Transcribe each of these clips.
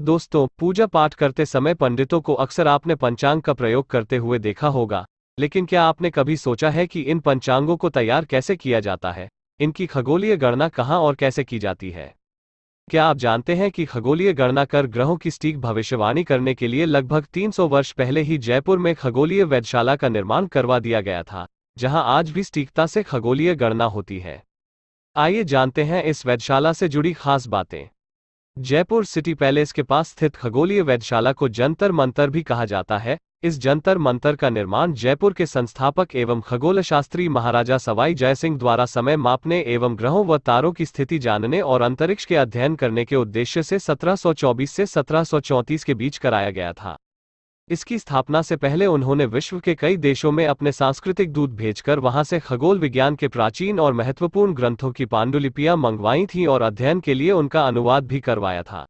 दोस्तों, पूजा पाठ करते समय पंडितों को अक्सर आपने पंचांग का प्रयोग करते हुए देखा होगा। लेकिन क्या आपने कभी सोचा है कि इन पंचांगों को तैयार कैसे किया जाता है? इनकी खगोलीय गणना कहाँ और कैसे की जाती है? क्या आप जानते हैं कि खगोलीय गणना कर ग्रहों की सटीक भविष्यवाणी करने के लिए लगभग 300 वर्ष पहले ही जयपुर में खगोलीय वेधशाला का निर्माण करवा दिया गया था, जहां आज भी सटीकता से खगोलीय गणना होती है। आइए जानते हैं इस वेधशाला से जुड़ी खास बातें। जयपुर सिटी पैलेस के पास स्थित खगोलीय वेधशाला को जंतर मंतर भी कहा जाता है। इस जंतर मंतर का निर्माण जयपुर के संस्थापक एवं खगोलशास्त्री महाराजा सवाई जयसिंह द्वारा समय मापने एवं ग्रहों व तारों की स्थिति जानने और अंतरिक्ष के अध्ययन करने के उद्देश्य से 1724 से 1734 के बीच कराया गया था। इसकी स्थापना से पहले उन्होंने विश्व के कई देशों में अपने सांस्कृतिक दूत भेजकर वहां से खगोल विज्ञान के प्राचीन और महत्वपूर्ण ग्रंथों की पांडुलिपियां मंगवाई थीं और अध्ययन के लिए उनका अनुवाद भी करवाया था।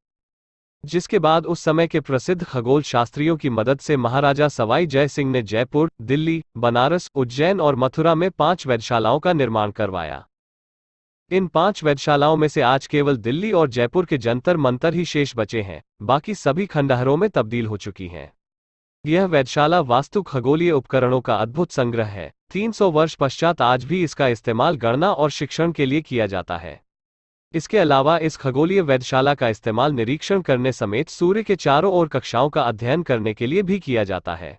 जिसके बाद उस समय के प्रसिद्ध खगोल शास्त्रियों की मदद से महाराजा सवाई जय सिंह ने जयपुर, दिल्ली, बनारस, उज्जैन और मथुरा में 5 वेधशालाओं का निर्माण करवाया। इन 5 वेधशालाओं में से आज केवल दिल्ली और जयपुर के जंतर मंतर ही शेष बचे हैं, बाकी सभी खंडहरों में तब्दील हो चुकी हैं। यह वेधशाला वास्तु खगोलीय उपकरणों का अद्भुत संग्रह है। 300 वर्ष पश्चात आज भी इसका इस्तेमाल गणना और शिक्षण के लिए किया जाता है। इसके अलावा इस खगोलीय वेधशाला का इस्तेमाल निरीक्षण करने समेत सूर्य के चारों ओर कक्षाओं का अध्ययन करने के लिए भी किया जाता है।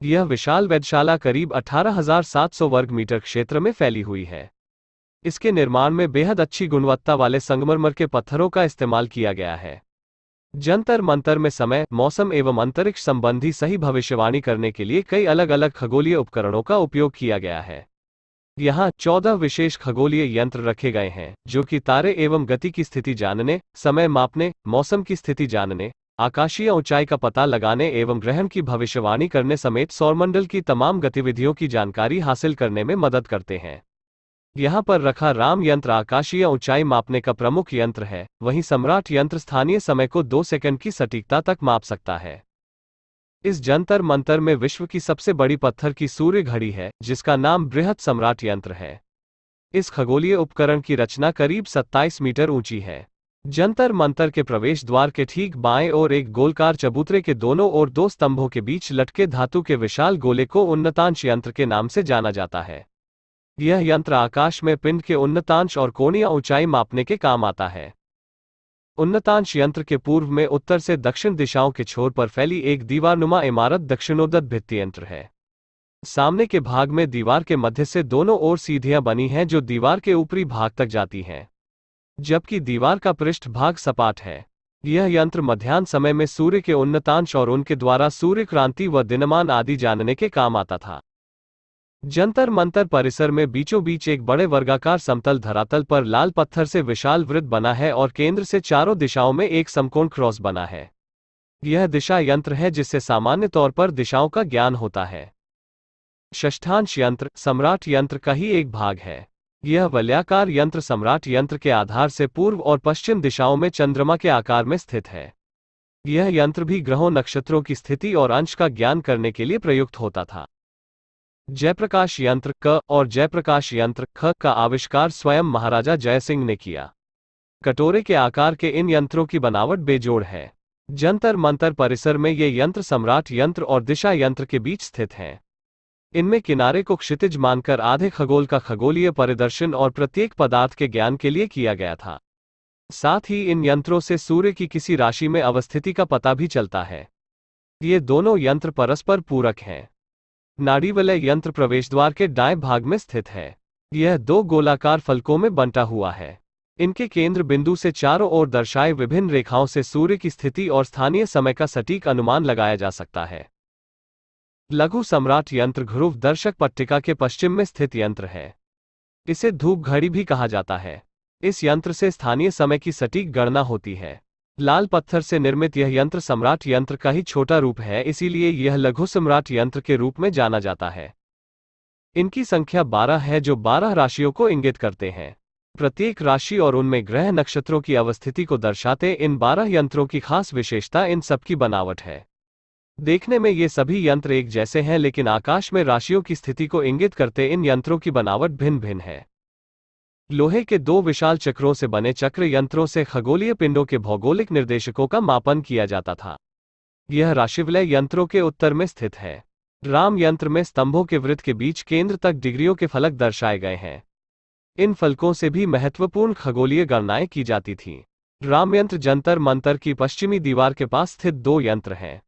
यह विशाल वेधशाला करीब 18,700 वर्ग मीटर क्षेत्र में फैली हुई है। इसके निर्माण में बेहद अच्छी गुणवत्ता वाले संगमरमर के पत्थरों का इस्तेमाल किया गया है। जंतर मंतर में समय, मौसम एवं अंतरिक्ष संबंधी सही भविष्यवाणी करने के लिए कई अलग अलग खगोलीय उपकरणों का उपयोग किया गया है। यहाँ 14 विशेष खगोलीय यंत्र रखे गए हैं, जो कि तारे एवं गति की स्थिति जानने, समय मापने, मौसम की स्थिति जानने, आकाशीय ऊंचाई का पता लगाने एवं ग्रहण की भविष्यवाणी करने समेत सौरमंडल की तमाम गतिविधियों की जानकारी हासिल करने में मदद करते हैं। यहाँ पर रखा राम यंत्र आकाशीय ऊंचाई मापने का प्रमुख यंत्र है, वहीं सम्राट यंत्र स्थानीय समय को 2 सेकंड की सटीकता तक माप सकता है। इस जंतर मंतर में विश्व की सबसे बड़ी पत्थर की सूर्य घड़ी है, जिसका नाम बृहत सम्राट यंत्र है। इस खगोलीय उपकरण की रचना करीब 27 मीटर ऊंची है। जंतर मंतर के प्रवेश द्वार के ठीक बाएं ओर एक गोलकार चबूतरे के दोनों ओर 2 स्तंभों के बीच लटके धातु के विशाल गोले को उन्नतांश यंत्र के नाम से जाना जाता है। यह यंत्र आकाश में पिंड के उन्नतांश और कोणीय ऊंचाई मापने के काम आता है। उन्नतांश यंत्र के पूर्व में उत्तर से दक्षिण दिशाओं के छोर पर फैली एक दीवारनुमा इमारत दक्षिणोत्तर भित्ति यंत्र है। सामने के भाग में दीवार के मध्य से दोनों ओर सीढ़ियां बनी हैं जो दीवार के ऊपरी भाग तक जाती हैं, जबकि दीवार का पृष्ठ भाग सपाट है। यह यंत्र मध्याह्न समय में सूर्य के उन्नतांश और उनके द्वारा सूर्य क्रांति व दिनमान आदि जानने के काम आता था। जंतर मंतर परिसर में बीचों बीच एक बड़े वर्गाकार समतल धरातल पर लाल पत्थर से विशाल वृत्त बना है और केंद्र से चारों दिशाओं में एक समकोण क्रॉस बना है। यह दिशा यंत्र है जिससे सामान्य तौर पर दिशाओं का ज्ञान होता है। षष्ठांश यंत्र सम्राट यंत्र का ही एक भाग है। यह वलयाकार यंत्र सम्राट यंत्र के आधार से पूर्व और पश्चिम दिशाओं में चंद्रमा के आकार में स्थित है। यह यंत्र भी ग्रहों नक्षत्रों की स्थिति और अंश का ज्ञान करने के लिए प्रयुक्त होता था। जयप्रकाश यंत्र क और जयप्रकाश यंत्र ख का आविष्कार स्वयं महाराजा जयसिंह ने किया। कटोरे के आकार के इन यंत्रों की बनावट बेजोड़ है। जंतर मंतर परिसर में ये यंत्र सम्राट यंत्र और दिशा यंत्र के बीच स्थित हैं। इनमें किनारे को क्षितिज मानकर आधे खगोल का खगोलीय परिदर्शन और प्रत्येक पदार्थ के ज्ञान के लिए किया गया था। साथ ही इन यंत्रों से सूर्य की किसी राशि में अवस्थिति का पता भी चलता है। ये दोनों यंत्र परस्पर पूरक हैं। नाड़ीवलय यंत्र प्रवेशद्वार के दाएं भाग में स्थित है। यह 2 गोलाकार फलकों में बंटा हुआ है। इनके केंद्र बिंदु से चारों ओर दर्शाए विभिन्न रेखाओं से सूर्य की स्थिति और स्थानीय समय का सटीक अनुमान लगाया जा सकता है। लघु सम्राट यंत्र ध्रुव दर्शक पट्टिका के पश्चिम में स्थित यंत्र है। इसे धूप घड़ी भी कहा जाता है। इस यंत्र से स्थानीय समय की सटीक गणना होती है। लाल पत्थर से निर्मित यह यंत्र सम्राट यंत्र का ही छोटा रूप है, इसीलिए यह लघु सम्राट यंत्र के रूप में जाना जाता है। इनकी संख्या 12 है जो 12 राशियों को इंगित करते हैं। प्रत्येक राशि और उनमें ग्रह नक्षत्रों की अवस्थिति को दर्शाते इन 12 यंत्रों की खास विशेषता इन सबकी बनावट है। देखने में ये सभी यंत्र एक जैसे हैं, लेकिन आकाश में राशियों की स्थिति को इंगित करते इन यंत्रों की बनावट भिन्न भिन्न है। लोहे के दो विशाल चक्रों से बने चक्र यंत्रों से खगोलीय पिंडों के भौगोलिक निर्देशकों का मापन किया जाता था। यह राशिवलय यंत्रों के उत्तर में स्थित है। राम यंत्र में स्तंभों के वृत्त के बीच केंद्र तक डिग्रियों के फलक दर्शाए गए हैं। इन फलकों से भी महत्वपूर्ण खगोलीय गणनाएं की जाती थीं। राम यंत्र जंतर मंतर की पश्चिमी दीवार के पास स्थित दो यंत्र हैं।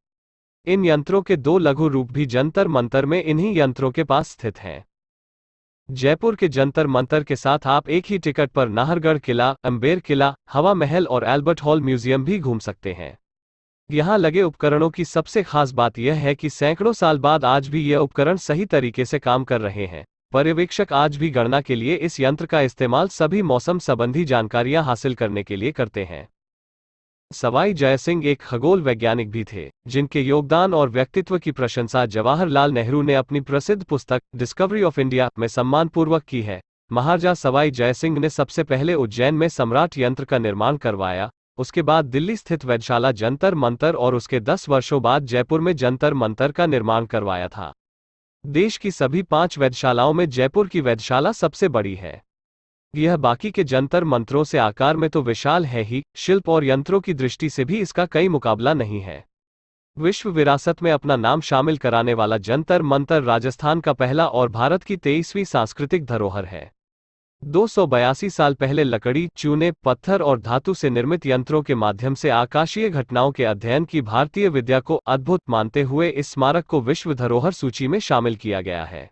इन यंत्रों के दो लघु रूप भी जंतर मंतर में इन्हीं यंत्रों के पास स्थित हैं। जयपुर के जंतर मंतर के साथ आप एक ही टिकट पर नाहरगढ़ किला, अम्बेर किला, हवा महल और एल्बर्ट हॉल म्यूजियम भी घूम सकते हैं। यहाँ लगे उपकरणों की सबसे खास बात यह है कि सैकड़ों साल बाद आज भी यह उपकरण सही तरीके से काम कर रहे हैं। पर्यवेक्षक आज भी गणना के लिए इस यंत्र का इस्तेमाल सभी मौसम संबंधी जानकारियां हासिल करने के लिए करते हैं। सवाई जयसिंह एक खगोल वैज्ञानिक भी थे, जिनके योगदान और व्यक्तित्व की प्रशंसा जवाहरलाल नेहरू ने अपनी प्रसिद्ध पुस्तक डिस्कवरी ऑफ इंडिया में सम्मानपूर्वक की है। महाराजा सवाई जयसिंह ने सबसे पहले उज्जैन में सम्राट यंत्र का निर्माण करवाया, उसके बाद दिल्ली स्थित वेधशाला जंतर मंतर और उसके 10 वर्षों बाद जयपुर में जंतर मंतर का निर्माण करवाया था। देश की सभी 5 वेधशालाओं में जयपुर की वेधशाला सबसे बड़ी है। यह बाकी के जंतर मंतरों से आकार में तो विशाल है ही, शिल्प और यंत्रों की दृष्टि से भी इसका कई मुकाबला नहीं है। विश्व विरासत में अपना नाम शामिल कराने वाला जंतर मंतर राजस्थान का पहला और भारत की 23वीं सांस्कृतिक धरोहर है। 282 साल पहले लकड़ी, चूने, पत्थर और धातु से निर्मित यंत्रों के माध्यम से आकाशीय घटनाओं के अध्ययन की भारतीय विद्या को अद्भुत मानते हुए इस स्मारक को विश्व धरोहर सूची में शामिल किया गया है।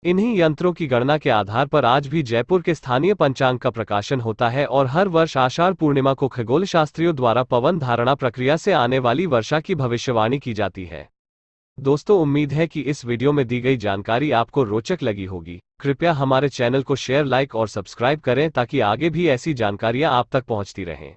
इन्हीं यंत्रों की गणना के आधार पर आज भी जयपुर के स्थानीय पंचांग का प्रकाशन होता है और हर वर्ष आषाढ़ पूर्णिमा को खगोल शास्त्रियों द्वारा पवन धारणा प्रक्रिया से आने वाली वर्षा की भविष्यवाणी की जाती है। दोस्तों, उम्मीद है कि इस वीडियो में दी गई जानकारी आपको रोचक लगी होगी। कृपया हमारे चैनल को शेयर, लाइक और सब्सक्राइब करें ताकि आगे भी ऐसी जानकारियां आप तक पहुंचती रहें।